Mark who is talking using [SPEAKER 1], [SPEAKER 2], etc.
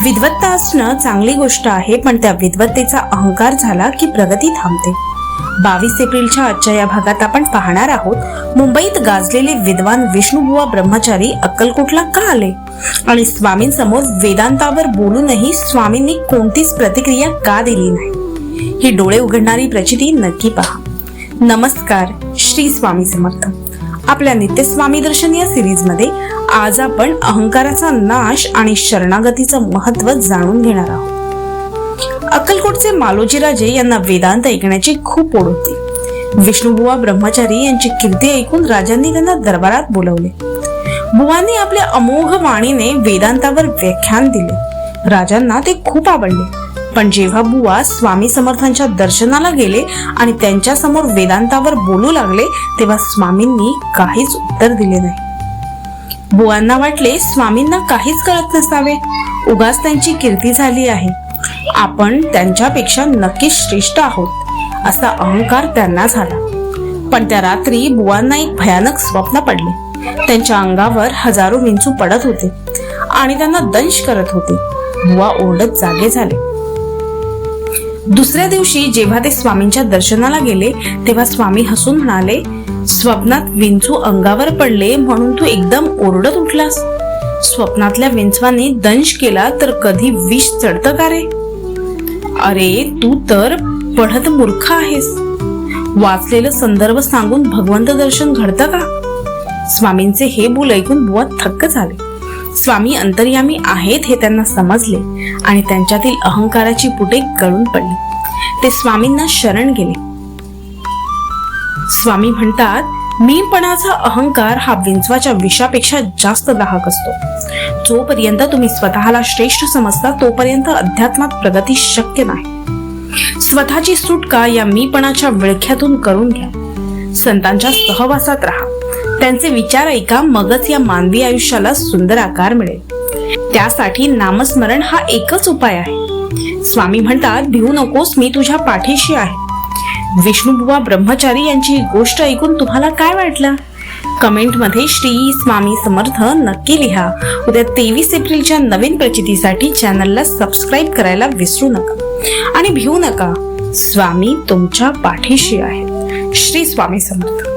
[SPEAKER 1] विद्वत्ता असणं चांगली गोष्ट आहे, पण त्या विद्वत्तेचा अहंकार झाला की प्रगती थांबते. 22 एप्रिलच्या आजच्या या भागात आपण पाहणार आहोत मुंबईत गाजलेले विद्वान विष्णुबुवा ब्रह्मचारी अक्कलकोटला का आले आणि स्वामींसमोर वेदांतावर बोलूनही स्वामींनी कोणतीच प्रतिक्रिया का दिली नाही. ही डोळे उघडणारी प्रचिती नक्की पहा. नमस्कार, श्री स्वामी समर्थ. आपल्या नित्य स्वामी दर्शन या सिरीज मध्ये आज आपण अहंकाराचा नाश आणि शरणागतीचं महत्त्व जाणून घेणार आहोत. अक्कलकोटचे मालोजी राजे यांना वेदांत ऐकण्याची खूप ओढ होती. विष्णुबुवा ब्रह्मचारी यांची कीर्ती ऐकून राजांनी त्यांना दरबारात बोलवले. बुवांनी आपल्या अमोघ वाणीने वेदांतावर व्याख्यान दिले. राजांना ते खूप आवडले. पण जेव्हा बुवा स्वामी समर्थांच्या दर्शनाला गेले आणि त्यांच्या समोर वेदांतावर बोलू लागले तेव्हा स्वामींनी काहीच उत्तर दिले नाही. बुवांना वाटले स्वामींना काहीच कळत नसावे, उगाच त्यांची कीर्ती झाली आहे, आपण त्यांच्यापेक्षा नक्कीच श्रेष्ठ आहोत असा अहंकार त्यांना झाला. पण त्या रात्री बुवांना एक भयानक स्वप्न पडले. त्यांच्या अंगावर हजारो विंचू पडत होते आणि त्यांना दंश करत होते. बुवा ओरडत जागे झाले. दुसऱ्या दिवशी जेव्हा ते स्वामींच्या दर्शनाला गेले तेव्हा स्वामी हसून म्हणाले, स्वप्नात विंचू अंगावर पडले म्हणून तू एकदम ओरडत उठलास. स्वप्नातल्या विंचवांनी दंश केला तर कधी विष चढतं का रे? अरे तू तर पढत मूर्ख आहेस. वाचलेलं संदर्भ सांगून भगवंत दर्शन घडतं का? स्वामींचे हे बोल ऐकून बुवा थक्क झाले. स्वामी अंतर्यामी आहेत हे त्यांना समजले आणि त्यांच्यातील अहंकाराची पुटे गळून पडली. ते स्वामींना शरण गेले. स्वामी म्हणतात, मीपणाचा अहंकार हा विंचवाच्या विषापेक्षा जास्त दाहक असतो. जोपर्यंत तुम्ही स्वतःला श्रेष्ठ समजता तोपर्यंत अध्यात्मात प्रगती शक्य नाही. स्वतःची सुटका या मीपणाच्या विळख्यातून करून घ्या. संतांच्या सहवासात राहा, त्यांचे विचार ऐका, मगच या मानवी आयुष्याला सुंदर आकार मिळेल. त्यासाठी नामस्मरण हा एकच उपाय आहे. स्वामी म्हणतात, भिवू नकोस, मी तुझ्या पाठीशी आहे. विष्णुबुवा ब्रह्मचारी यांची गोष्ट ऐकून तुम्हाला काय वाटलं? कमेंट मध्ये श्री स्वामी समर्थ नक्की लिहा. उद्या 23 एप्रिलच्या नवीन प्रचितीसाठी चॅनलला सबस्क्राईब करायला विसरू नका आणि भिवू नका. स्वामी तुमच्या पाठीशी आहेत. श्री स्वामी समर्थ.